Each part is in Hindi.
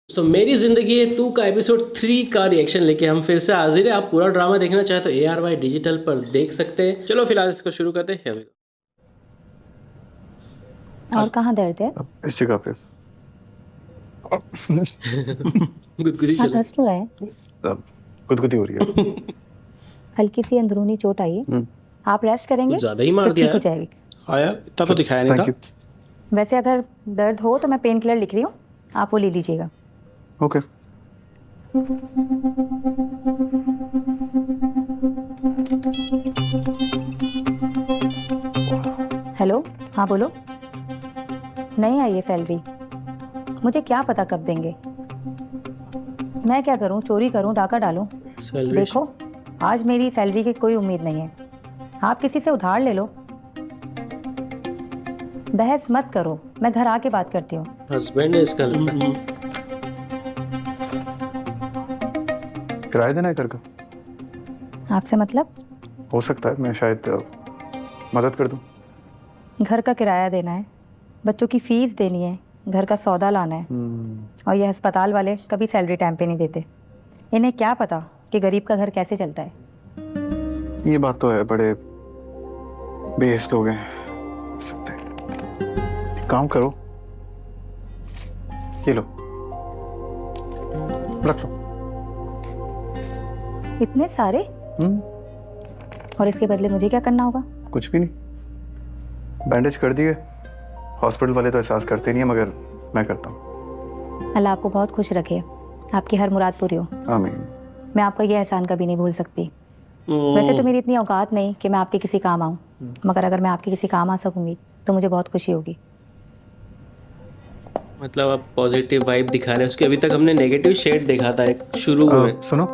तो मेरी ज़िंदगी है तू का एपिसोड 3 का रिएक्शन लेके हम फिर से हाजिर है। आप पूरा ड्रामा देखना चाहे तो ARY डिजिटल पर देख सकते हैं। चलो फिलहाल इसको शुरू करते हैं। Here we go। और कहाँ दर्द है? अब इस जगह पे गुदगुदी आप चले। हंस क्यों रहे हैं? अब गुदगुदी हो रही है। हल्की सी अंदरूनी चोट आई है। आप रेस्ट करेंगे कुछ ज़्यादा ही मार तो दिया ठीक हो है। जाएगी। हाँ यार, इतना तो दिखाया नहीं थैंक था। यू। वैसे अगर दर्द हो तो मैं पेन किलर लिख रही हूँ, आप वो ले लीजिएगा। ओके। हेलो, हाँ बोलो। नहीं आई है सैलरी, मुझे क्या पता कब देंगे। मैं क्या करूँ, चोरी करूँ, डाका डालूं? Salvation। देखो, आज मेरी सैलरी की कोई उम्मीद नहीं है। आप किसी से उधार ले लो। बहस मत करो, मैं घर आके बात करती हूँ। हस्बैंड है इसका लगता है। किराया देना है घर का? आपसे मतलब? हो सकता है मैं शायद मदद कर दूं। घर का किराया देना है, बच्चों की फीस देनी है, घर का सौदा लाना है। और ये अस्पताल वाले कभी सैलरी टाइम पे नहीं देते। इन्हें क्या पता कि गरीब का घर कैसे चलता है। ये बात तो है, बड़े बेस लोग हैं। हो सकते हैं। एक काम करो, ये लो, रख लो। इतने सारे? और इसके बदले मुझे क्या करना होगा? कुछ भी नहीं, बैंडेज कर दिए। हॉस्पिटल वाले तो एहसास करते नहीं है, मगर मैं करता हूँ। अल्लाह आपको बहुत खुश रखे, आपकी हर मुराद पूरी हो। आमीन। मैं आपका ये एहसान कभी नहीं भूल सकती। वैसे तो मेरी इतनी औकात नहीं कि मैं आपके किसी काम आऊँ, मगर अगर मैं आपके किसी काम आ सकूंगी तो मुझे बहुत खुशी होगी। मतलब आप पॉजिटिव वाइब दिखा रहे हैं उसकी। अभी तक हमने नेगेटिव शेड देखा था एक शुरू में। सुनो,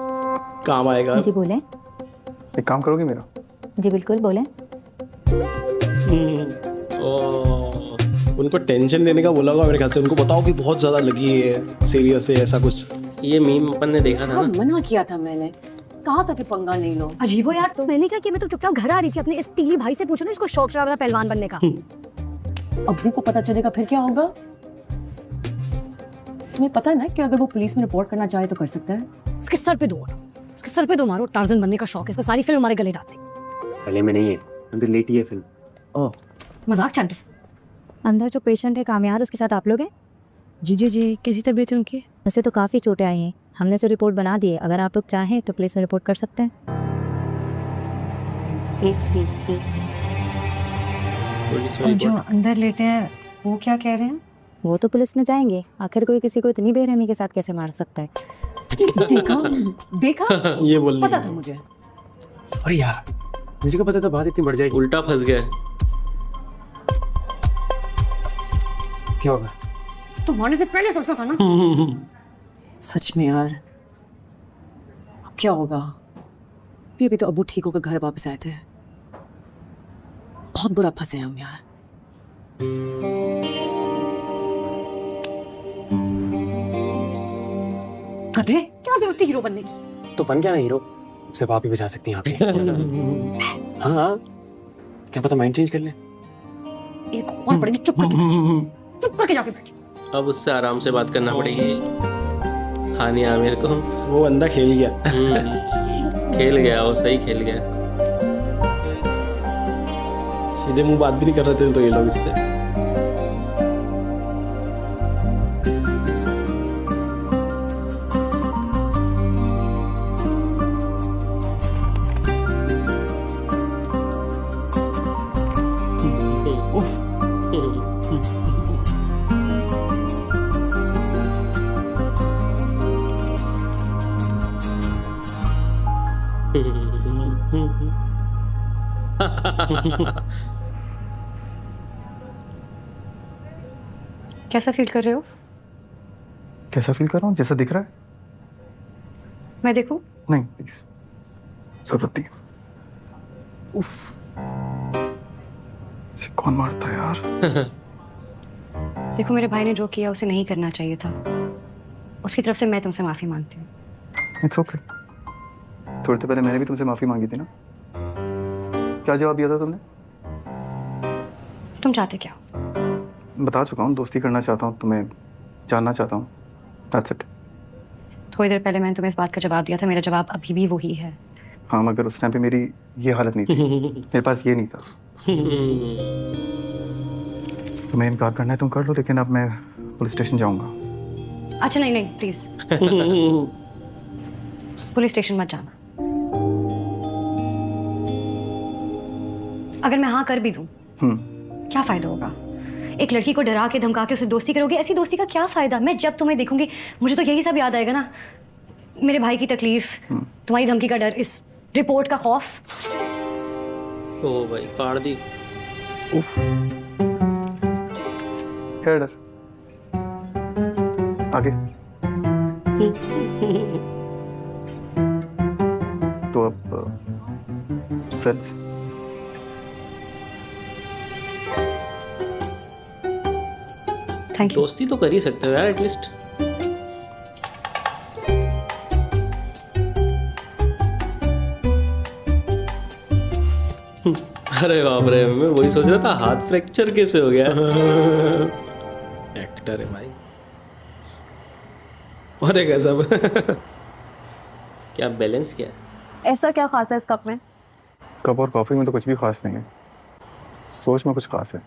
काम आएगा। जी बोलें। एक काम करोगे मेरा? जी बिल्कुल बोलें। उनको टेंशन लेने का बोला होगा मेरे ख्याल से। उनको बताओ कि बहुत ज्यादा लगी है, सीरियस है, ऐसा कुछ। ये मीम अपन ने देखा था हाँ, ना। मना किया था मैंने, कहा था कि पंगा नहीं लो। अजीबो यार, तो मैंने कहा कि मैं तो चुपचाप घर आ रही थी। अपने इस तीली भाई से पूछो ना, इसको शौक चढ़ा पहलवान बनने का। अब्बू को पता चलेगा फिर क्या होगा? तुम्हें पता है ना कि अगर वो पुलिस में रिपोर्ट करना चाहे तो कर सकता है। इसके सर पे दो मारो, इसके सर पे दो मारो। टार्जन बनने का शौक है इसको, सारी फिल्म हमारे गले डालती। गले में नहीं है, अंदर लेटी है फिल्म। ओह, मजाक चल रहे। अंदर जो पेशेंट है कामयार, उसके साथ आप लोग हैं? जी कैसी तबीयत है उनकी? वैसे तो काफ़ी चोटें आई हैं, हमने तो रिपोर्ट बना दी है। अगर आप लोग चाहें तो पुलिस में रिपोर्ट कर सकते हैं। पुलिस और में जो रिपोर्ट। अंदर लेटे हैं वो क्या कह रहे हैं? वो तो पुलिस में जाएंगे, आखिर कोई किसी को इतनी बेरहमी के साथ कैसे मार सकता है। देखा देखा, ये बोल पता था मुझे। सॉरी यार, मुझे क्या पता था बात इतनी बढ़ जाएगी। उल्टा फंस गया है। क्या होगा? तो मरने से पहले सोचना था ना। सच में यार, अब क्या होगा? अभी तो अब्बू ठीक होकर घर वापस आए थे। बहुत बुरा फंसे हम यार। गधे, क्या जरूरत थी हीरो बनने की? तो बन क्या ना हीरो, सिर्फ आप ही बचा सकती हैं यहाँ पे। हाँ हाँ, क्या पता माइंड चेंज कर ले। एक और पड़ेगी, चुप करके जाके बैठ। अब उससे आराम से बात करना पड़ेगी हानिया आमिर को। वो बंदा खेल गया। खेल गया, वो सही खेल गया। सीधे मुंह बात भी नहीं कर रहे थे तो ये लोग इससे। कैसा फील कर रहे हो? कैसा फील कर रहा हूँ? जैसा दिख रहा है। मैं देखूं? नहीं प्लीज, जरूरत नहीं। उफ, इसे कौन मारता है यार? देखो, मेरे भाई ने जो किया उसे नहीं करना चाहिए था। उसकी तरफ से मैं तुमसे माफी मांगती हूँ। It's okay. थोड़ी देर पहले मैंने भी तुमसे माफी मांगी थी ना। क्या जवाब दिया था तुमने? तुम चाहते क्या हो? बता चुका हूँ, दोस्ती करना चाहता हूँ, तुम्हें जानना चाहता हूँ। That's it. थोड़ी देर पहले मैंने तुम्हें इस बात का जवाब दिया था, मेरा जवाब अभी भी वही है। हाँ, मगर उस टाइम पे मेरी ये हालत नहीं थी, मेरे पास ये नहीं था। तुम्हें इनकार करना है तुम कर लो, लेकिन अब मैं पुलिस स्टेशन जाऊंगा। अच्छा नहीं नहीं प्लीज पुलिस स्टेशन मत जाना। अगर मैं हाँ कर भी दूं क्या फायदा होगा? एक लड़की को डरा के धमका के उससे दोस्ती करोगे, ऐसी दोस्ती का क्या फायदा? मैं जब तुम्हें देखूंगी मुझे तो यही सब याद आएगा ना, मेरे भाई की तकलीफ, तुम्हारी धमकी का डर, इस रिपोर्ट का खौफ। ओ भाई फाड़ दी। क्या डर? आगे तो अब फ्रेंड्स। Thank you. दोस्ती तो कर ही सकते हो यार एटलीस्ट। अरे बाप रे, मैं वही सोच रहा था हाथ फ्रैक्चर कैसे हो गया। एक्टर है भाई। अरे गजब। क्या बैलेंस क्या है? ऐसा क्या खास है इस कप में? कप और कॉफी में तो कुछ भी खास नहीं है, सोच में कुछ खास है।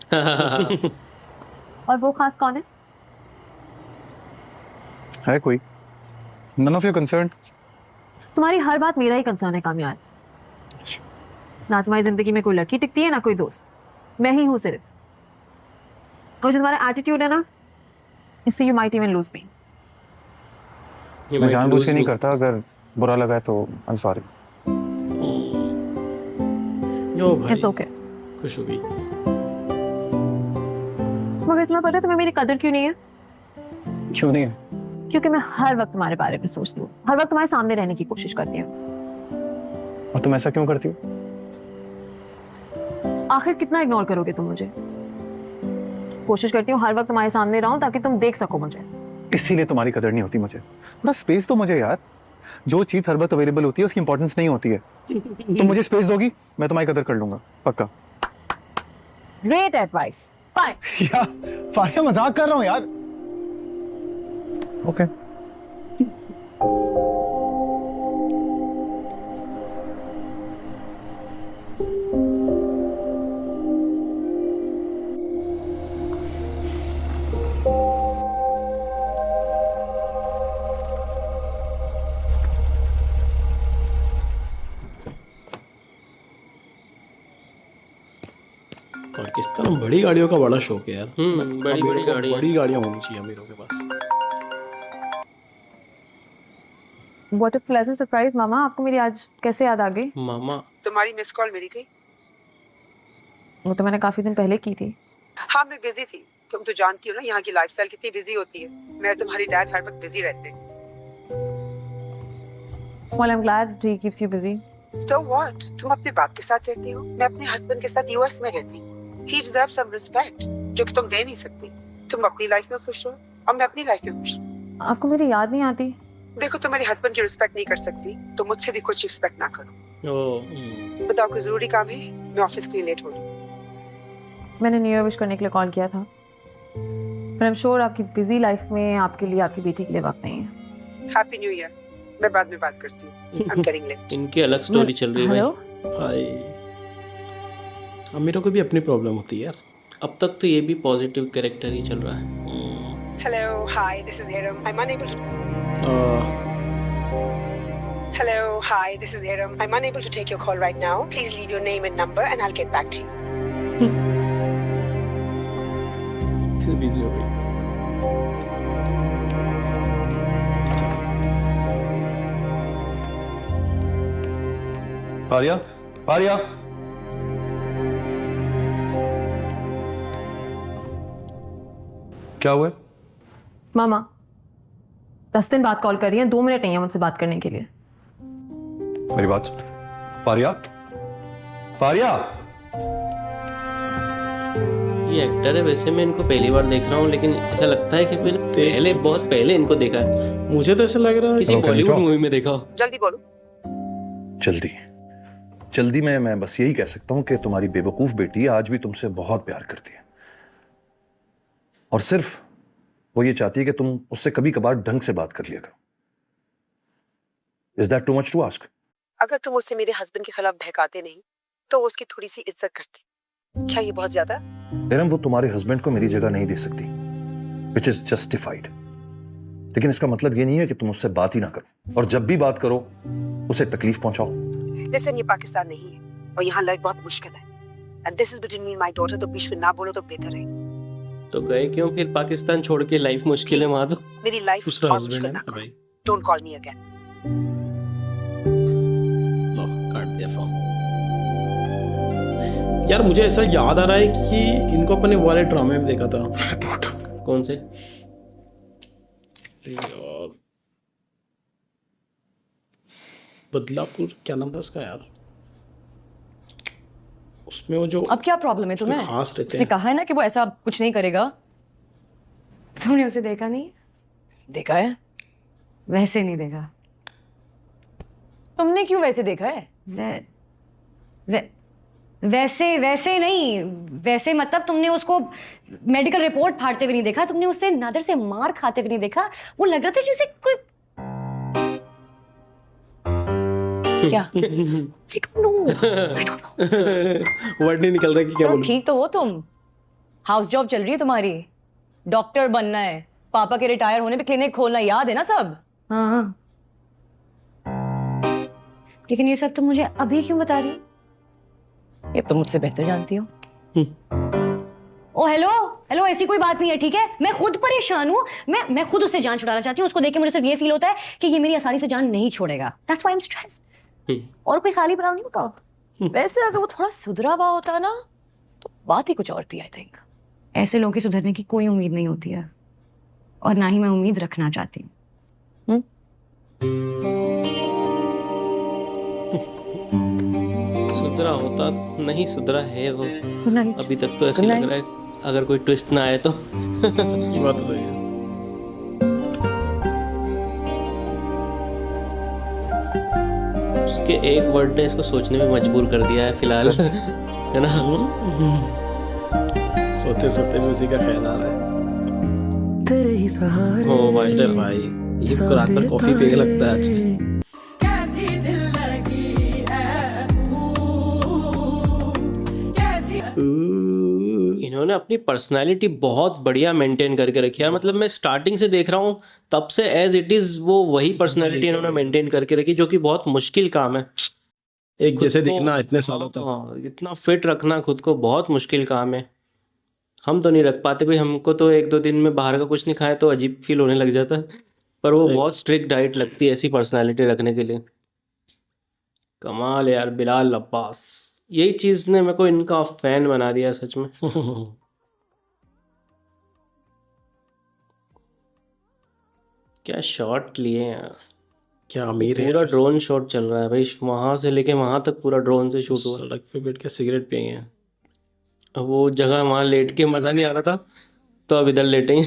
और वो खास कौन है? है कोई? None of your concern. तुम्हारी हर बात मेरा ही कंसर्न है कामयाब। ना तुम्हारी जिंदगी में कोई लड़की टिकती है ना कोई दोस्त, मैं ही हूँ सिर्फ। और जो तुम्हारा एटीट्यूड है ना, इससे यू माइट इवन लूज मी। मैं जानबूझ के नहीं करता, अगर बुरा लगा है तो आई एम सॉरी। ओ भाई इट्स ओके। खुश हो गई। मगर तुम्हें पता है तुम्हें मेरी कदर क्यों नहीं है? क्यों नहीं है? क्योंकि मैं हर वक्त तुम्हारे बारे में सोचती हूँ, हर वक्त तुम्हारे सामने रहने की कोशिश करती हूँ। और तुम ऐसा क्यों करती हो? आखिर कितना इग्नोर करोगे तुम मुझे? कोशिश करती हूँ हर वक्त तुम्हारे सामने रहूं ताकि तुम देख सको मुझे। इसीलिए तुम्हारी कदर नहीं होती मुझे। थोड़ा स्पेस दो मुझे यार। जो चीज हर वक्त अवेलेबल होती है उसकी इंपॉर्टेंस नहीं होती है। तुम मुझे स्पेस दोगी, मैं तुम्हारी कदर कर लूंगा, पक्का। Great advice. फाइन। यार फारिया, मजाक कर रहा हूँ यार। ओके पाकिस्तान में बड़ी गाड़ियों का बड़ा शौक है यार। बड़ी बड़ी गाड़ी। बड़ी गाड़ियां होनी चाहिए अमीरों के पास। व्हाट अ प्लेजेंट सरप्राइज मामा, आपको मेरी आज कैसे याद आ गई? मामा तुम्हारी मिस कॉल मिली थी। वो तो मैंने काफी दिन पहले की थी। हाँ मैं बिजी थी, तुम तो जानती हो ना यहाँ की लाइफस्टाइल कितनी बिजी होती है। मैं और तुम्हारी डैड हर वक्त बिजी रहते हैं। Well, I'm glad he keeps you busy. So what? तुम अपने बाप के साथ रहती हो, मैं अपने हस्बैंड के साथ यूएस में रहती हूँ। He deserves some respect, जो कि तुम दे नहीं सकती। तुम अपनी लाइफ में खुश रहो और मैं अपनी लाइफ में खुश रहूं। आपको मेरी याद नहीं आती? देखो तुम मेरे हस्बैंड की रिस्पेक्ट नहीं कर सकती, तो मुझसे भी कुछ रिस्पेक्ट ना करो। बताओ कोई जरूरी काम है? मैं ऑफिस के लिए लेट हो रही हूँ। मैंने न्यू ईयर विश करने के लिए कॉल किया था, पर आई एम श्योर आपकी बिजी लाइफ में आपके लिए आपकी बेटी के लिए वक्त नहीं है। Happy new year. मैं बाद में बात करती हूँ। I'm getting late. इनकी अलग स्टोरी चल रही है हेलो। भाई। हाय। अमीरों को भी अपनी प्रॉब्लम होती है यार। अब तक तो ये भी पॉजिटिव कैरेक्टर ही चल रहा है। Hello, hi, this is Aram. I'm unable to. Uh, Hello, hi, this is Aram. I'm unable to take your call right now. Please leave your name and number and I'll get back to you. Busy हो गई। फारिया, फारिया। क्या हुआ? मामा 10 दिन बाद कॉल कर रही हैं, 2 मिनट नहीं है मुझसे बात करने के लिए। मेरी बात सुन। फारिया, फारिया। ये एक्टर है, वैसे मैं इनको पहली बार देख रहा हूँ, लेकिन ऐसा लगता है कि मैंने पहले बहुत पहले इनको देखा है। मुझे तो ऐसा लग रहा है किसी बॉलीवुड मूवी में देखा हो। जल्दी बोलो। जल्दी जल्दी में मैं बस यही कह सकता हूं कि तुम्हारी बेवकूफ बेटी आज भी तुमसे बहुत प्यार करती है, और सिर्फ वो ये चाहती है कि तुम उससे कभी कभार ढंग से बात कर लिया करो। Is that too much to ask? अगर तुम उसे मेरे हस्बैंड के खिलाफ बहकाते नहीं तो वो उसकी थोड़ी सी इज्जत करती। क्या ये बहुत ज्यादा? इरम, वो तुम्हारे हस्बैंड को मेरी जगह नहीं दे सकती, विच इज जस्टिफाइड। लेकिन इसका मतलब ये नहीं है कि तुम उससे बात ही ना करो, और जब भी बात करो उसे तकलीफ पहुंचाओ। लिसन, ये पाकिस्तान नहीं है और यहाँ लाइफ बहुत मुश्किल है। And this is between me and my daughter, तो बीच में ना बोलो तो बेहतर है। तो गए क्यों फिर पाकिस्तान छोड़ के? लाइफ मुश्किल है वहां तो। मेरी लाइफ दूसरा और हस्बैंड मुश्किल है ना ना करो। भाई। Don't call me again. लो, काट दिया फोन। यार मुझे ऐसा याद आ रहा है कि इनको अपने वाले ड्रामे में देखा था। कौन से? यार बदलापुर, क्या नाम था उसका यार? उसमें वो जो अब क्या प्रॉब्लम है तुम्हें? खास रहते उसने हैं। कहा है ना कि वो ऐसा कुछ नहीं करेगा। तुमने उसे देखा नहीं? देखा है? वैसे नहीं देखा। तुमने क्यों वैसे देखा है? वैसे वैसे नहीं, वैसे मतलब तुमने उसको मेडिकल रिपोर्ट फाड़ते हुए नहीं देखा, तुमने उसे नादर से मार खाते हुए नहीं देखा। वो लग रहा था जैसे कोई क्या? वर्ड नहीं निकल रहा कि क्या चलो बोलूं। ठीक तो हो तुम। हाउस जॉब चल रही है तुम्हारी, डॉक्टर बनना है, पापा के रिटायर होने पे क्लिनिक खोलना, याद है ना सब? हाँ। लेकिन ये सब तुम मुझे अभी क्यों बता रही हो? ये तो मुझसे बेहतर जानती हो। ओ हेलो हेलो, ऐसी कोई बात नहीं है, ठीक है? मैं खुद परेशान हूँ, मैं खुद उससे जान छुड़ाना चाहती हूँ। उसको देख के मुझे सिर्फ ये फील होता है कि ये मेरी आसानी से जान नहीं छोड़ेगा। That's why I am stressed. और कोई खाली बनाओ नहीं बताओ। वैसे अगर वो थोड़ा सुधरा हुआ होता ना तो बात ही कुछ और थी, आई थिंक। ऐसे लोगों के सुधरने की कोई उम्मीद नहीं होती है, और ना ही मैं उम्मीद रखना चाहती हूँ। सुधरा होता नहीं, सुधरा है वो नहीं। अभी तक तो। ऐसे लग रहा है अगर कोई ट्विस्ट ना आए तो। ये बात तो सही है। उसके एक वर्ड ने इसको सोचने में मजबूर कर दिया है फिलहाल। है ना? सोते सोते भी उसी का ख्याल आ रहा है। तेरे ही सहारे ओ भाई चल भाई, ये तो रात भर कॉफी पे लगता है आज। इन्होंने अपनी पर्सनालिटी बहुत बढ़िया मेंटेन करके रखी है। मतलब मैं स्टार्टिंग से देख रहा हूँ तब से एज इट इज वो वही पर्सनालिटी इन्होंने मेंटेन करके रखी, जो कि बहुत मुश्किल काम है। एक जैसे खुद को- दिखना इतने सालों तक। हाँ, इतना फिट रखना खुद को बहुत मुश्किल काम है। हम तो नहीं रख पाते भाई, हमको तो एक दो दिन में बाहर का कुछ नहीं खाए तो अजीब फील होने लग जाता है। पर वो बहुत स्ट्रिक्ट डाइट लगती है ऐसी पर्सनालिटी रखने के लिए। कमाल है यार बिलाल अब्बास, यही चीज़ ने मेरे को इनका फैन बना दिया सच में। क्या शॉट लिए हैं यार, क्या अमीर है। पूरा ड्रोन शॉट चल रहा है भाई, वहां से लेके वहां तक पूरा ड्रोन से शूट हुआ। सड़क पे बैठ के सिगरेट पिएंगे। अब वो जगह वहां लेट के मजा नहीं आ रहा था तो अब इधर लेटेंगे।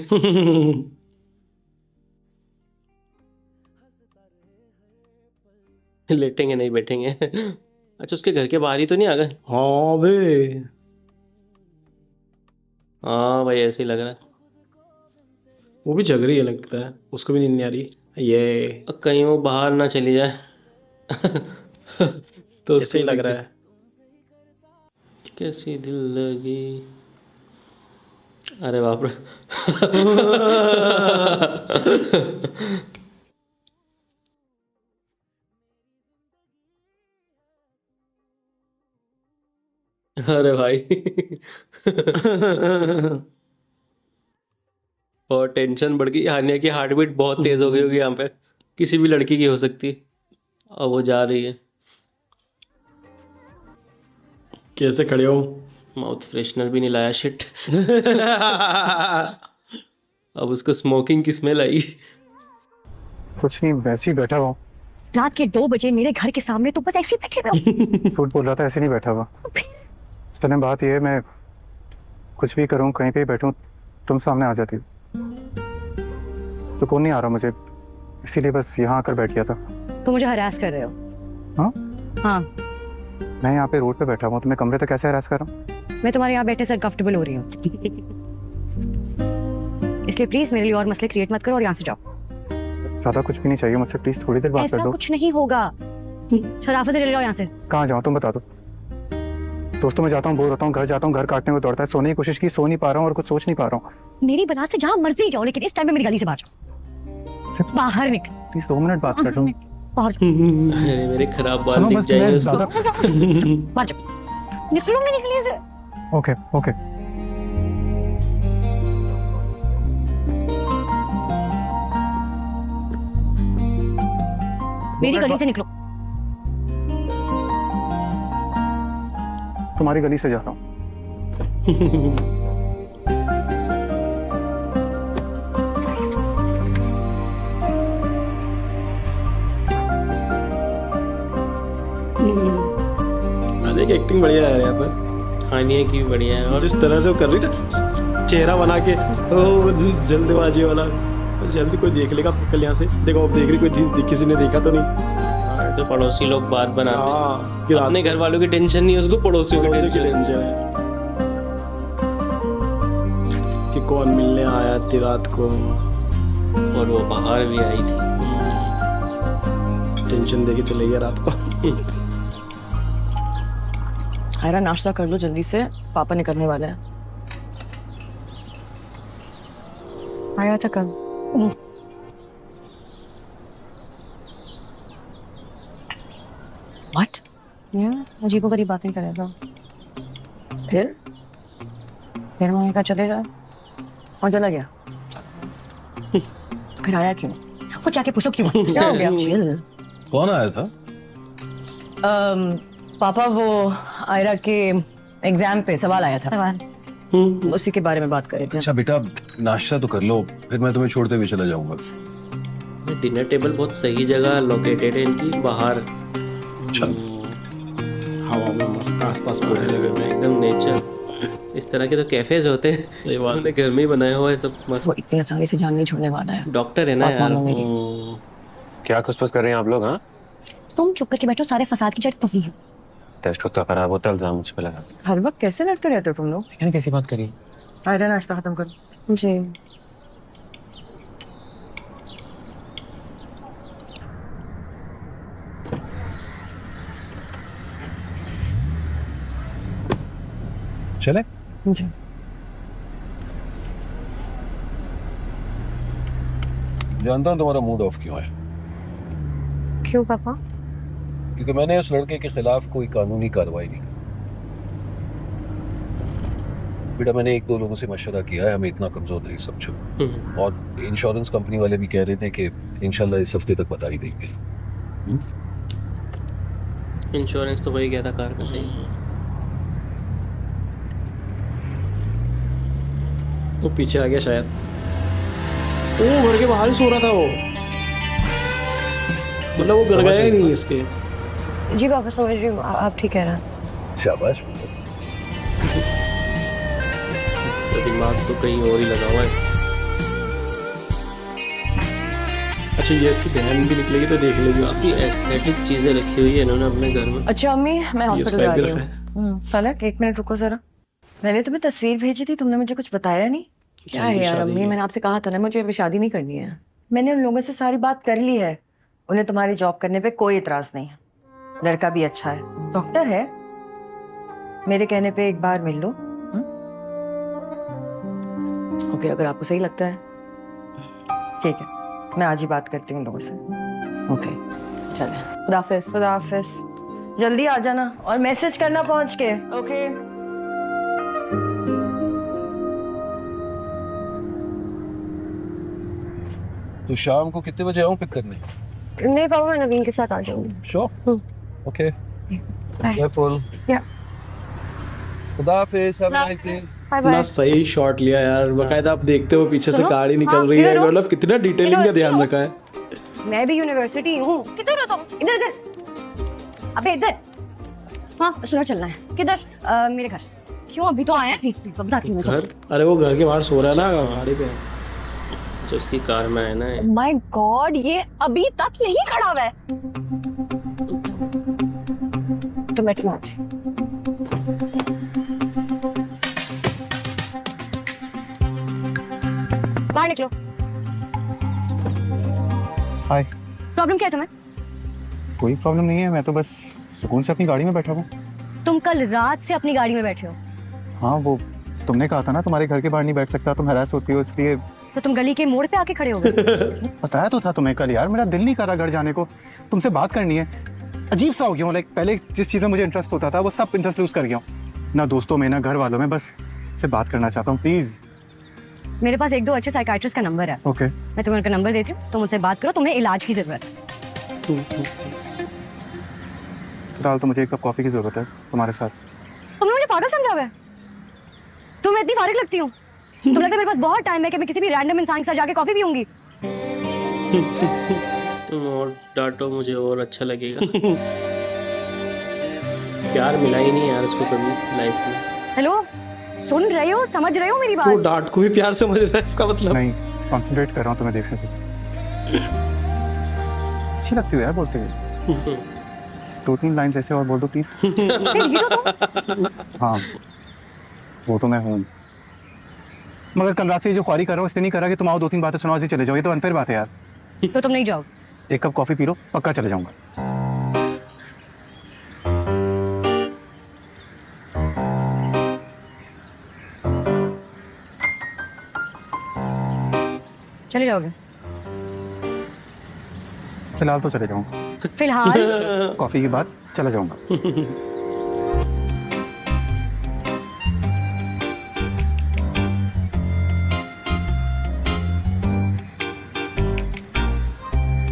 लेटेंगे नहीं, बैठेंगे। अच्छा, उसके घर के बाहर ही तो नहीं आ गए? हाँ बे, हाँ भाई ऐसे ही लग रहा है। वो भी जग रही है लगता है, उसको भी नींद नहीं आ रही। ये कहीं वो बाहर ना चली जाए। तो ऐसे ही लग रहा है। कैसी दिल लगी। अरे बाप रे। अरे भाई। और टेंशन बढ़ गई, हानिया की हार्ट बीट बहुत तेज हो गई होगी यहाँ पे, किसी भी लड़की की हो सकती है। और वो जा रही है। कैसे खड़े हो? माउथ फ्रेशनर भी नहीं लाया, शिट। अब उसको स्मोकिंग की स्मेल आई। कुछ नहीं, वैसे ही बैठा हुआ। रात के 2 बजे मेरे घर के सामने तो बस ऐसे ही बैठे रहो। झूठ बोल रहा था, ऐसे नहीं बैठा हुआ। तने बात ये है, मैं कुछ भी करूं, कहीं पे भी बैठूं, तुम सामने आ जाती। तो कौन नहीं आ रहा मुझे, इसीलिए बस यहाँ आकर बैठ गया था। तो मुझे हरास कर रहे हो? हाँ हाँ, मैं यहाँ पे रोड पे बैठा हुआ, तुम्हें कमरे तक कैसे हरास कर रहा हूँ? मैं तुम्हारे यहाँ बैठे से कंफर्टेबल हो रही हूँ, इसलिए प्लीज मेरे लिए और मसले क्रिएट मत करो और यहाँ से जाओ। ज्यादा कुछ भी नहीं चाहिए मुझसे, प्लीज थोड़ी देर बात कर ऐसा दो। कुछ नहीं होगा, शराफत से चले जाओ यहाँ से। कहाँ जाऊँ तुम बता दो। दोस्तों में जाता हूँ, बोर होता हूँ, घर जाता हूँ, घर काटने को दौड़ता है, सोने की कोशिश की, सो नहीं पा रहा हूँ और कुछ सोच नहीं पा रहा हूँ। मेरी बना से जहाँ मर्जी जाओ, लेकिन इस टाइम में मेरी गली से बाहर जाओ, बाहर निकल। प्लीज 2 मिनट बात कर लूँ। अरे मेरे खराब बाल सुनो दिख बस, जाएंगे मैं उसको। बाहर जाओ, निकलो मैं निकली से। Okay okay. मेरी गली से निकलो। तुम्हारी गली से जा रहा हूँ। अरे की एक्टिंग बढ़िया है यहाँ पर। खाने की बढ़िया है। और जिस तरह से वो कर रही ना, चेहरा बना के, ओ जल्दबाजी वाला, जल्दी कोई देख लेगा कल यहाँ से। देखो अब देख रही, कोई किसी ने देखा तो नहीं। हाँ, तो पड़ोसी लोग बात बनाते हाँ, हैं। अपने घर वालों की टेंशन नहीं है उसको, पड़ोसियों की टेंशन है कि कौन मिलने आया थी रात को, और वो बाहर भी आई थी। टेंशन देके चले गया रात को। आयरा नाश्ता कर लो जल्दी से, पापा निकलने वाले हैं। आया था कल। व्हाट? अजीबोगरीब बातें करेगा। फिर मैंने कहा चले जाए और चला गया। फिर आया क्यों? खुद जाके पूछ लो क्यों। क्या हो गया? चिल। कौन आया था? पापा वो आयरा के एग्जाम पे सवाल आया था, सवाल उसी के बारे में बात कर रहे थे। अच्छा बेटा, नाश्ता तो कर लो, फिर मैं तुम्हें छोड़ते हुए चला जाऊंगा। डिनर टेबल बहुत सही जगह लोकेटेड है इनकी, बाहर हवा में मस्त, आसपास पौधे लगे हुए हैं, एकदम नेचर। इस तरह के तो कैफेज होते हैं, सही बात उन्होंने घर में ही बनाया हुआ है सब मस्त। वो इतनी आसानी से जान नहीं छोड़ने वाला है। डॉक्टर है ना बात यार। मानो मेरी। क्या खुसफुस कर रहे हैं आप लोग? हाँ, तुम चुप करके बैठो, सारे फसाद की जड़ तुम ही हो। टेस्ट होता खराब होता, इल्जाम मुझ पे लगा। हर वक्त कैसे लड़ते रहते हो तुम लोग? मैंने कैसी बात करी? आयरा नाश्ता खत्म कर। जी चले? जी। जानता हूँ तुम्हारा मूड ऑफ क्यों है, क्यों पापा? क्योंकि मैंने उस लड़के के खिलाफ कोई कानूनी कार्रवाई नहीं की। बेटा मैंने 1-2 लोगों से मशवरा किया है, हमें इतना कमजोर नहीं समझो। और इंश्योरेंस कंपनी वाले भी कह रहे थे कि इंशाल्लाह इस हफ्ते तक बता ही देंगे। इंश्योरेंस तो वही गया था कार का, सही। वो पीछे आ गया शायद। वो घर के बाहर ही सो रहा था वो, मतलब वो घर गया ही नहीं इसके। जी पापा समझ रही हूँ, आप ठीक कह रहे हैं। शाबाश। तो दिमाग तो कहीं और ही लगा हुआ है। अच्छा ये इसकी बहन भी निकलेगी तो देख लेगी। काफी एस्थेटिक चीजें रखी हुई है इन्होंने अपने घर में। अच्छा अम्मी, मैं हॉस्पिटल जा रही हूँ। फलक 1 मिनट रुको जरा। मैंने तुम्हें तस्वीर भेजी थी, तुमने मुझे कुछ बताया नहीं। क्या है यार अम्मी, मैंने आपसे कहा था ना मुझे अभी शादी नहीं करनी है। मैंने उन लोगों से सारी बात कर ली है, उन्हें तुम्हारी जॉब करने पे कोई इतराज नहीं है। लड़का भी अच्छा है, डॉक्टर है। मेरे कहने पे एक बार मिल लो। ओके, अगर आपको सही लगता है। ठीक है, मैं आज ही बात करती हूँ उन लोगों से। ओके चले, खुदा हाफिज। खुदा हाफिज। जल्दी आ जाना और मैसेज करना पहुंच के। ओके। तो शाम को कितने बजे आऊँ पिक करने? नहीं पापा, मैं नवीन के साथ आ जाऊंगी। श्योर। Okay, careful. खुदा हाफिज। Have a nice day. ना सही शॉट लिया यार, बकायदा आप देखते हो पीछे से सुनो? गाड़ी निकल हाँ, रही है, किधर हो? मतलब कितना डिटेलिंग का ध्यान रखा है। मैं भी यूनिवर्सिटी हूँ। किधर हो तुम? इधर इधर। अबे इधर। हाँ सुनो, चलना है। किधर? मेरे घर। क्यों अभी तो आया? बताती हूँ। घर? अरे वो घर के बाहर सो रहा है ना गाड़ी पे, जो उसकी कार में है ना। माय गॉड, ये अभी तक यही खड़ा हुआ है। तो मैं तुम्हारी बाहर निकलो। हाय। प्रॉब्लम क्या है तुम्हें? कोई प्रॉब्लम नहीं है, मैं तो बस सुकून से अपनी गाड़ी में बैठा हूँ। तुम कल रात से अपनी गाड़ी में बैठे हो। हाँ, वो तुमने कहा था ना तुम्हारे घर के बाहर नहीं बैठ सकता, तुम हैरास होती हो इसलिए। तो तुम गली के मोड़ पे आके खड़े हो गए। बताया तो था तुम्हें कल यार, मेरा दिल नहीं कर रहा घर जाने को, तुमसे बात करनी है। अजीब सा हो गया हूँ, लाइक पहले जिस चीज़ में मुझे इंटरेस्ट होता था वो सब इंटरेस्ट लूज कर गया हूँ, ना दोस्तों में ना घर वालों में, बस से बात करना चाहता हूँ प्लीज। मेरे पास 1-2 अच्छे साइकाइट्रिस्ट का नंबर है। ओके। मैं तुम्हें उनका नंबर देती हूँ, तुम उनसे बात करो, तुम्हें इलाज की जरूरत है। फिलहाल तो मुझे एक कप कॉफी की जरूरत है तुम्हारे साथ। तुमने मुझे पागल समझा हुआ है? तुम इतनी फारिग लगती हो? तुम लगता है मेरे पास बहुत टाइम है कि मैं किसी भी रैंडम इंसान के साथ जाके कॉफी पीऊंगी। तुम और डांटो मुझे और अच्छा लगेगा। प्यार मिला ही नहीं यार उसको कभी लाइफ में। हेलो, सुन रहे हो, समझ रहे हो मेरी बात? तो डांट को भी प्यार समझ रहा है इसका मतलब? नहीं, कंसंट्रेट कर रहा हूँ तुम्हें देखने पे। अच्छी लगती हो यार बोलते हुए। 2-3 लाइन्स ऐसे और बोल दो प्लीज। हाँ, वो तो मैं हूँ, मगर कल रात से जो ख्वारी कर रहा हूँ इसलिए नहीं कर रहा कि तुम आओ 2-3 बातें सुनाओ ऐसे चले जाओ, ये तो अनफेयर बात है यार। तो तुम नहीं जाओ? एक कप कॉफी पी लो, पक्का चले जाऊंगा। चले जाओगे? फिलहाल तो चले जाऊंगा। फिलहाल? कॉफी के बाद चला जाऊंगा।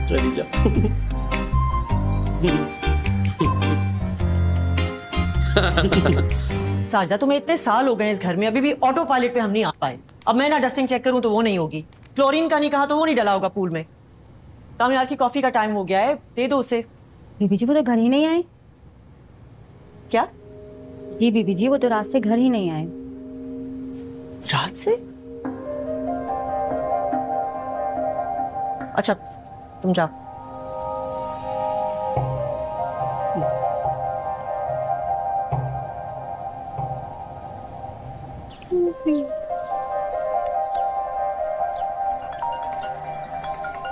चली जा। साजिदा, तुम्हें इतने साल हो गए इस घर में, अभी भी ऑटो पायलट पे हम नहीं आ पाए। अब मैं ना डस्टिंग चेक करूं तो वो नहीं होगी, क्लोरीन का नहीं कहा तो वो नहीं डला होगा पूल में। कामयार की कॉफी का टाइम हो गया है, दे दो उसे। बीबी जी वो तो घर ही नहीं आए। क्या? जी बीबी जी वो तो रात से घर ही नहीं आए। रात से? अच्छा, तुम जाओ।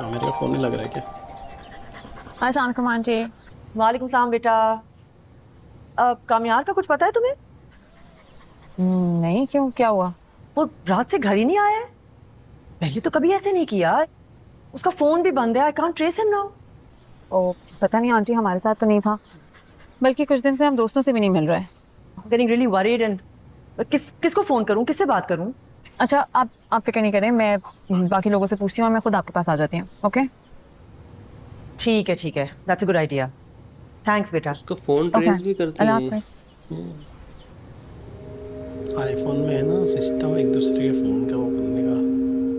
मेरा फोन नहीं लग रहा है क्या? अस्सलाम आंटी। वालेकुम सलाम बेटा। कामयार का कुछ पता है तुम्हें? नहीं, क्यों, क्या हुआ? वो रात से घर ही नहीं आया है। पहले तो कभी ऐसे नहीं किया। उसका फोन भी बंद है, I can't trace him now. ओ, पता नहीं आंटी, हमारे साथ तो नहीं था, बल्कि कुछ दिन से हम दोस्तों से भी नहीं मिल रहे हैं। गेटिंग रियली वरीड एंड किसको फोन करूं, किससे बात करूं? अच्छा, आप फिक्र नहीं करें, मैं बाकी लोगों से पूछती हूँ और मैं खुद आपके पास आ जाती हूँ। ओके, ठीक है, that's a good idea. Thanks बेटा। उसको फोन ट्रेस भी करती है। आईफोन में है ना सिस्टम एक दूसरे के फोन का वो करने का,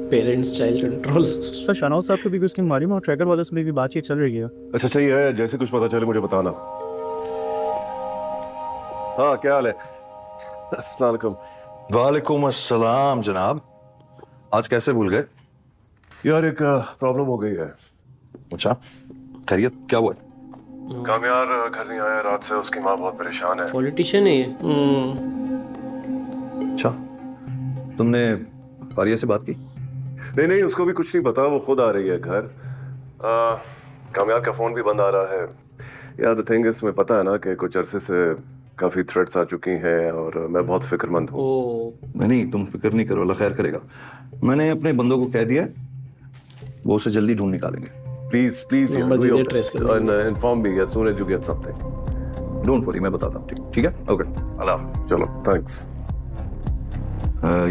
पेरेंट्स चाइल्ड कंट्रोल। सर शनाउज साहब को भी उसकी मारी में और ट्रैकर वालों से भी बातचीत चल रही है। अच्छा चाहिए है, जैसे कुछ पता चले मुझे बताना। हाँ, क्या हाल है? अस्सलाम वालेकुम। वालेकुम अस्सलाम जनाब, आज कैसे भूल गए? यार एक प्रॉब्लम हो गई है। अच्छा, खैरियत क्या हुआ? कामयार घर नहीं आया रात से, उसकी माँ बहुत परेशान है। पॉलिटिशियन है ये। अच्छा, तुमने फारिया से बात की? नहीं, उसको भी कुछ नहीं पता, वो खुद आ रही है घर। कामयार का फोन भी बंद आ रहा है। यार द थिंग इज, मैं पता है ना कि कुछ अरसे से काफी थ्रेट्स आ चुकी हैं और मैं बहुत फिक्रमंद हूँ। नहीं, तुम फिक्र नहीं करो, अल्लाह खैर करेगा। मैंने अपने बंदों को कह दिया, वो उसे जल्दी ढूंढ निकालेंगे। Please do your best and inform me as soon as you get something. Don't worry, मैं बताता हूँ। ठीक है? ओके, अल्लाह। चलो, थैंक्स।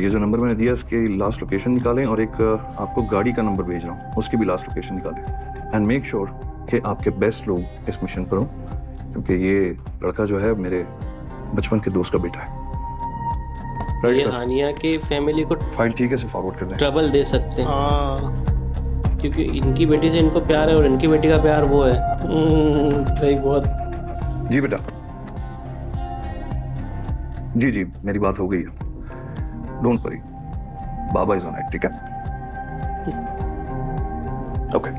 ये जो नंबर मैंने दिया इसकी लास्ट लोकेशन निकालें और एक आपको गाड़ी का नंबर भेज रहा हूँ, उसकी भी लास्ट लोकेशन निकालें। एंड मेक श्योर कि आपके बेस्ट लोग इस मिशन पर हों, क्योंकि ये लड़का जो है मेरे बचपन के दोस्त का बेटा है। ये हानिया के फैमिली को फाइल ठीक है से फॉरवर्ड कर दें। ट्रबल दे सकते हैं, क्योंकि इनकी बेटी से इनको प्यार है और इनकी बेटी का प्यार वो है। भाई बहुत। जी बेटा, जी मेरी बात हो गई है, don't worry, Baba is on it. ठीक है? ओके।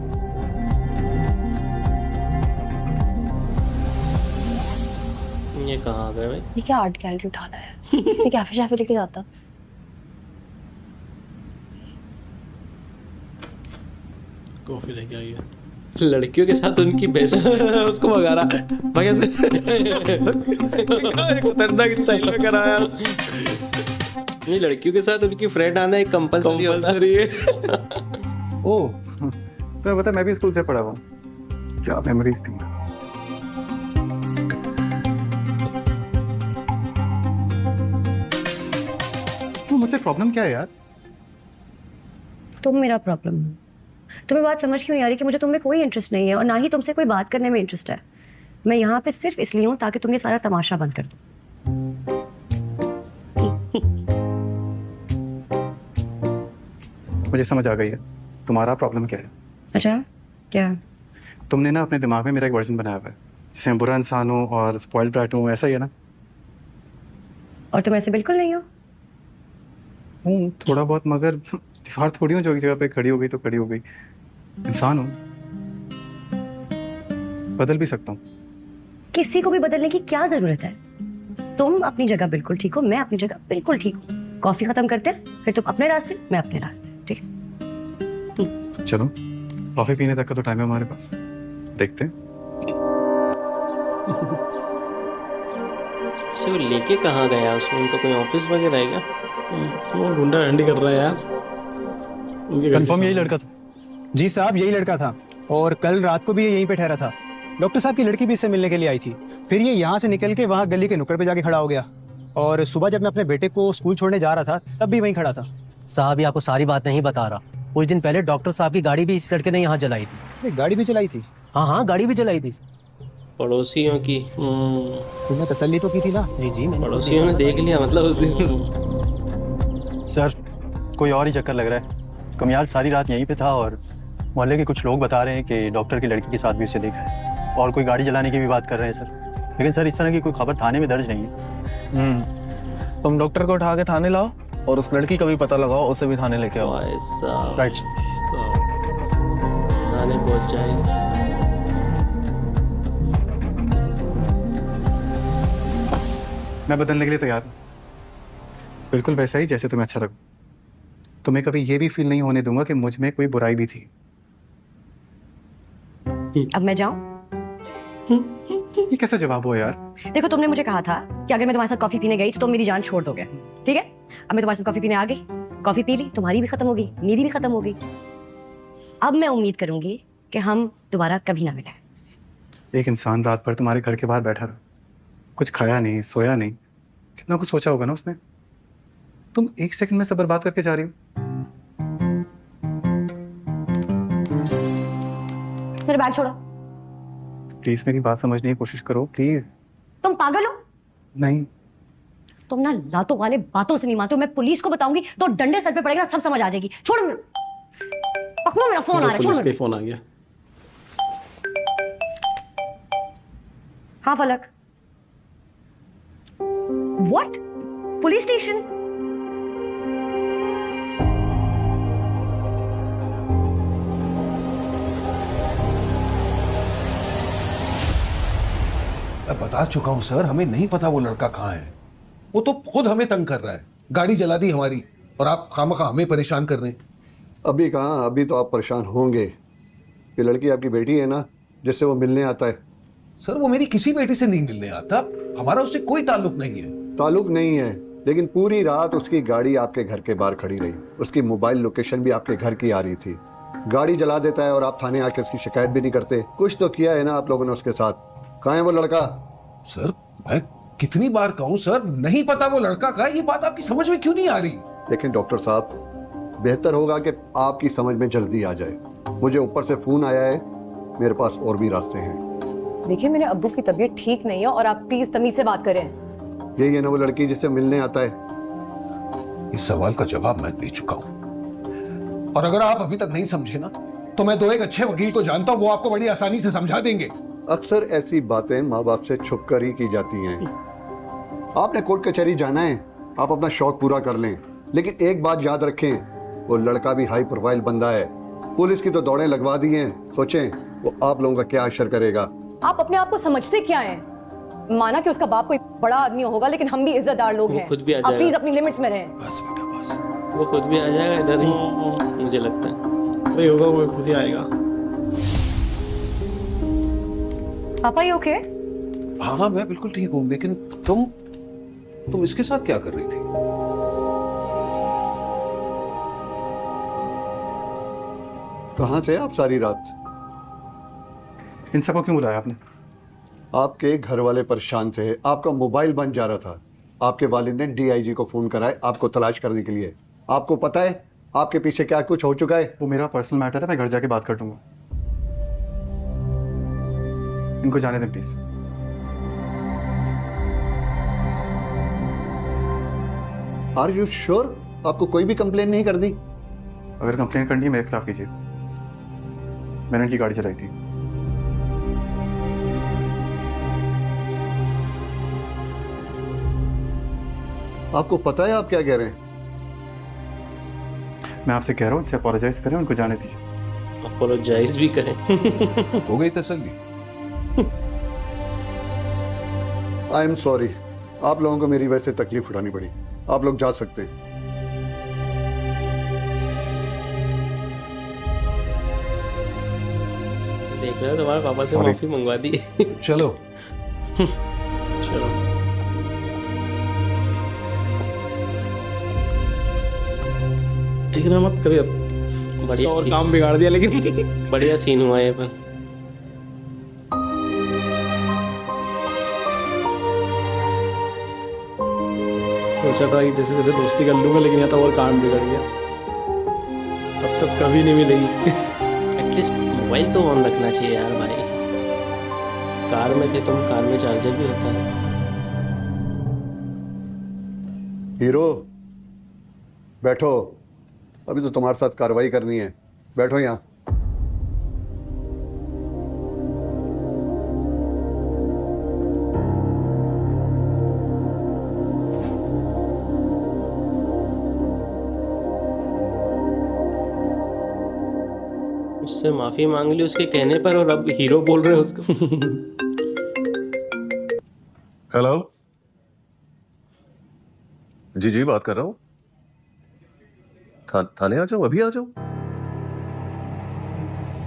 ये कहाँ आ गए भाई? ये क्या आर्ट गैलरी उठाना है? किसी कैफे शैफे लेके जाता। कॉफी लेके आई है। लड़कियों के साथ उनकी बेस्ट उसको भगा रहा भगे से खतरनाक स्टाइल में कराया। ये लड़कियों के साथ उनकी फ्रेंड आना एक कंपलसरी होता है। ओह, तो बता, मैं भी स्कूल से पढ़ा हुआ, क्या मेमोरीज थी। तो मुझसे प्रॉब्लम क्या है यार? तुम मेरा प्रॉब्लम हो। तुम्हें बात समझ क्यों नहीं आ रही कि मुझे तुम में कोई इंटरेस्ट नहीं है और ना ही तुमसे कोई बात करने में इंटरेस्ट है। मैं यहाँ पे सिर्फ इसलिए हूँ ताकि तुम ये सारा तमाशा बंद कर दो। मुझे समझ आ गई है तुम्हारा प्रॉब्लम क्या है। अच्छा, क्या? तुमने ना अपने दिमाग में मेरा एक वर्जन बनाया हुआ है जिसमें बुरा इंसान हूँ और स्पॉइल्ड ब्रैट हूँ, ऐसा ही है ना? और तुम ऐसे बिल्कुल नहीं हो। हूँ थोड़ा बहुत, मगर दीवार थोड़ी हूँ जो एक जगह पे खड़ी हो गई तो खड़ी हो गई। इंसान हूँ, बदल भी सकता हूँ। किसी को भी बदलने की क्या जरूरत है? तुम अपनी जगह बिल्कुल ठीक हो, मैं अपनी जगह बिल्कुल ठीक हूँ। कॉफी खत्म करते हैं, फिर तुम अपने रास्ते, मैं अपने रास्ते, ठीक है? चलो, कॉफी पीने तक का तो टाइम है हमारे पास, देखते हैं। वो लेके कहाँ गया उसको? उनका कोई ऑफिस वगैरह है क्या? वो गुंडा डंडी कर रहा है यार। कंफर्म यही लड़का था? जी साहब, यही लड़का था और कल रात को भी ये यहीं पे ठहरा था। डॉक्टर साहब की लड़की भी इससे मिलने के लिए आई थी। फिर ये यहाँ से निकल के वहाँ गली के नुक्कड़ पे जाके खड़ा हो गया और सुबह जब मैं अपने बेटे को स्कूल छोड़ने जा रहा था तब भी वहीं खड़ा था। साहब, ये आपको सारी बात नहीं बता रहा। कुछ दिन पहले डॉक्टर साहब की गाड़ी भी इस लड़के ने यहाँ जलाई थी। गाड़ी भी चलाई थी? हाँ, गाड़ी भी चलाई थी। पड़ोसियों की तुमने तसल्ली तो की थी ना? जी, पड़ोसियों ने देख लिया मतलब उस दिन। सर, कोई और ही चक्कर लग रहा है। कमयाल सारी रात यहीं पे था और मोहल्ले के कुछ लोग बता रहे हैं कि डॉक्टर की लड़की के साथ भी उसे देखा है और कोई गाड़ी जलाने की भी बात कर रहे हैं सर। लेकिन सर, इस तरह की कोई खबर थाने में दर्ज नहीं है। तुम डॉक्टर को उठा के थाने लाओ और उस लड़की का भी पता लगाओ, उसे भी थाने लेके आओ। राइट, थाने पहुंच जाएगी। मैं बदलने के लिए तैयार हूँ, बिल्कुल वैसा ही जैसे तुम्हें अच्छा लगे। तुम्हें कभी ये भी फील नहीं होने दूंगा कि मुझ में कोई बुराई भी थी। अब मैं जाऊं? ये कैसा जवाब हो यार? देखो, तुमने मुझे कहा था कि अगर मैं तुम्हारे साथ कॉफी पीने गई तो तुम मेरी जान छोड़ दोगे, ठीक है? अब मैं तुम्हारे साथ कॉफी पीने आ गई, कॉफी पी ली, तुम्हारी भी खत्म हो गई, मेरी भी खत्म हो गई। अब मैं उम्मीद करूंगी कि हम दोबारा कभी ना मिलें। एक इंसान रात भर तुम्हारे घर के बाहर बैठा रहा, कुछ खाया नहीं, सोया नहीं, कितना कुछ सोचा होगा ना उसने। तुम एक सेकंड में सब बर्बाद करके जा रही हो। मेरा बैग छोड़ो। प्लीज मेरी बात समझने की कोशिश करो, प्लीज। तुम पागल हो? नहीं, तुम ना लातों वाले बातों से नहीं मानते हो। मैं पुलिस को बताऊंगी तो डंडे सर पे पड़ेगा, सब समझ आ जाएगी। छोड़, पकड़ो, मेरा फोन आ रहा है। पुलिस का फोन आ गया। हाँ फलक। व्हाट? Police station? मैं बता चुका हूं सर, हमें नहीं पता वो लड़का कहाँ है। वो तो खुद हमें तंग कर रहा है, गाड़ी जला दी हमारी और आप खामखा हमें परेशान कर रहे हैं। अभी कहाँ, अभी तो आप परेशान होंगे। ये लड़की आपकी बेटी है ना, जिससे वो मिलने आता है। सर, वो मेरी किसी बेटी से नहीं मिलने आता, हमारा उससे कोई ताल्लुक नहीं है। ताल्लुक नहीं है, लेकिन पूरी रात उसकी गाड़ी आपके घर के बाहर खड़ी रही। उसकी मोबाइल लोकेशन भी आपके घर की आ रही थी। गाड़ी जला देता है और आप थाने आके उसकी शिकायत भी नहीं करते। कुछ तो किया है ना आप लोगों ने उसके साथ। कहाँ है वो लड़का? सर, मैं कितनी बार कहूँ सर, नहीं पता वो लड़का कहाँ है। ये बात आपकी समझ में क्यों नहीं आ रही? लेकिन डॉक्टर साहब, बेहतर होगा कि आपकी समझ में जल्दी आ जाए। मुझे ऊपर से फोन आया है, मेरे पास और भी रास्ते हैं। देखिए, मेरे अब्बू की तबीयत ठीक नहीं है और आप प्लीज तमीज से बात करें। यही है ना वो लड़की जिससे मिलने आता है? इस सवाल का जवाब मैं दे चुका हूं और अगर आप अभी तक नहीं समझे ना, तो मैं दो एक अच्छे वकील को जानता हूं, वो आपको बड़ी आसानी से समझा देंगे। अक्सर ऐसी बातें माँ बाप से छुप कर ही की जाती हैं। आपने कोर्ट कचहरी जाना है, आप अपना शौक पूरा कर लें, लेकिन एक बात याद रखें, वो लड़का भी हाई प्रोफाइल बंदा है। पुलिस की तो दौड़ें लगवा दी हैं, सोचें वो आप लोगों का क्या असर करेगा। आप अपने आप को समझते क्या हैं? माना कि उसका बाप कोई बड़ा आदमी होगा, लेकिन हम भी इज्जतदार लोग हैं। खुद भी आ आप प्लीज जाएगा। अपनी लिमिट्स में रहें। बस बेटा बस। वो खुद भी आ जाएगा इधर ही, मुझे लगता है। नहीं होगा, वो खुद ही आएगा। पापा यू ओके? हाँ हाँ मैं बिल्कुल ठीक हूँ, लेकिन तुम इसके साथ क्या कर रही थी? कहाँ थे आप सारी रात? इन सबको क्यों बुलाया आपने? आपके घर वाले परेशान थे, आपका मोबाइल बंद जा रहा था। आपके वालिद ने डीआईजी को फोन करा है आपको तलाश करने के लिए। आपको पता है आपके पीछे क्या कुछ हो चुका है? वो मेरा पर्सनल मैटर है, मैं घर जाके बात कर लूंगा। इनको जाने दें प्लीज। Are you sure? आपको कोई भी कंप्लेन नहीं कर दी? अगर कंप्लेन करनी है मेरे खिलाफ कीजिए, मैंने इनकी गाड़ी चलाई थी। आपको पता है आप क्या कह रहे हैं? मैं आपसे कह रहा हूँ, इनसे अपोलोजाइज करें, उनको जाने दीजिए। अपोलोजाइज भी करें। हो गई तसल्ली? आई एम सॉरी, आप लोगों को मेरी वजह से तकलीफ उठानी पड़ी। आप लोग जा सकते हैं। देख रहे हो तुम्हारे पापा से माफी मंगवा दी। चलो चलो देखना मत कभी अब, बढ़िया और काम बिगाड़ दिया लेकिन बढ़िया सीन हुआ है पर। सोचा था कि जैसे जैसे दोस्ती कर लूंगा, लेकिन यहाँ तो और काम बिगड़ गया। अब तक कभी नहीं मिलेगी। एटलीस्ट मोबाइल तो ऑन रखना चाहिए यार भाई। कार में थे तुम, कार में चार्जर भी होता है। हीरो बैठो, अभी तो तुम्हारे साथ कार्रवाई करनी है। बैठो यहाँ। उससे माफी मांग ली उसके कहने पर, और अब हीरो बोल रहे हो उसको। हेलो जी जी बात कर रहा हूँ। थाने आ जाऊँ? अभी आ जाऊँ?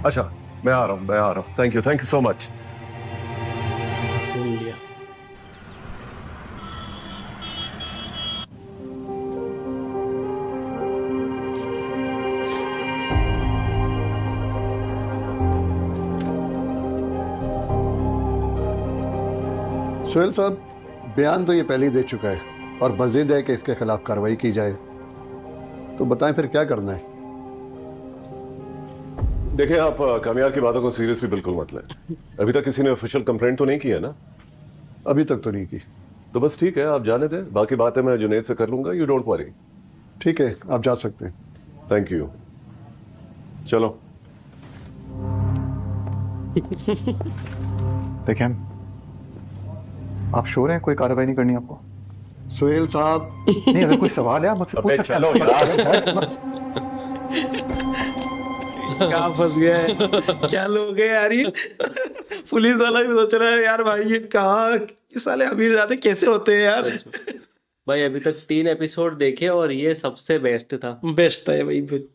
अच्छा मैं आ रहा हूँ। Thank you so much. Sohail साहब, बयान तो ये पहले ही दे चुका है और मजीद है कि इसके खिलाफ कार्रवाई की जाए। तो बताएं फिर क्या करना है? देखिए आप कामयार की बातों को सीरियसली बिल्कुल मत लें। अभी तक किसी ने ऑफिशियल कंप्लेंट तो नहीं की है ना? अभी तक तो नहीं की। तो बस ठीक है, आप जाने दें। बाकी बातें मैं जुनैद से कर लूंगा, यू डोंट वरी। ठीक है, आप जा सकते हैं। Thank you. चलो। देखें, आप श्योर हैं कोई कार्रवाई नहीं करनी आपको? सोहेल साहब नहीं, अगर कोई सवाल है आप मुझसे पूछ सकते हैं। चलो यार। कहाँ फंस गया है? क्या लोग हैं यार ये? पुलिस वाला भी सोच रहा है यार भाई ये कहाँ साले अमीर ज़्यादा कैसे होते हैं यार। भाई अभी तक 3 एपिसोड देखे और ये सबसे बेस्ट था। बेस्ट है भाई।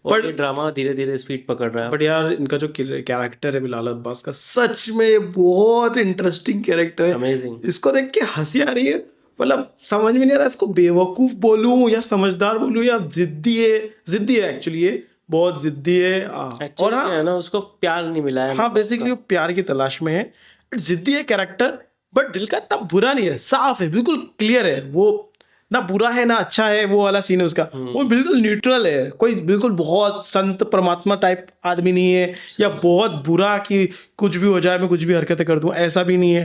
और ये ड्रामा धीरे धीरे स्पीड पकड़ रहा है। बट यार इनका जो कैरेक्टर है बिलाल अब्बास का, सच में बहुत इंटरेस्टिंग कैरेक्टर है। अमेजिंग। इसको देख के हंसी आ रही है। मतलब समझ में नहीं आ रहा इसको बेवकूफ बोलूं या समझदार बोलूं या जिद्दी है एक्चुअली ये बहुत जिद्दी है। और हाँ है ना, उसको प्यार नहीं मिला है। हाँ बेसिकली वो प्यार की तलाश में है। जिद्दी है कैरेक्टर, बट दिल का इतना बुरा नहीं है, साफ है, बिल्कुल क्लियर है। वो ना बुरा है ना अच्छा है, वो वाला सीन है उसका। वो बिल्कुल न्यूट्रल है, कोई बिल्कुल बहुत संत परमात्मा टाइप आदमी नहीं है, या बहुत बुरा कि कुछ भी हो जाए मैं कुछ भी हरकतें कर दूं, ऐसा भी नहीं है।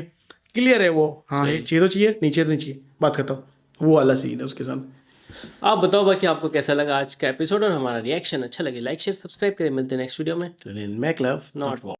क्लियर है वो। हाँ ये चाहिए तो चाहिए, नीचे तो नहीं चाहिए, बात करता हूँ। वो वाला सीन है उसके साथ। आप बताओ बाकी आपको कैसा लगा आज का एपिसोड और हमारा रिएक्शन अच्छा लगे लाइक शेयर सब्सक्राइब करें। मिलते हैं नेक्स्ट वीडियो में। Make love not war.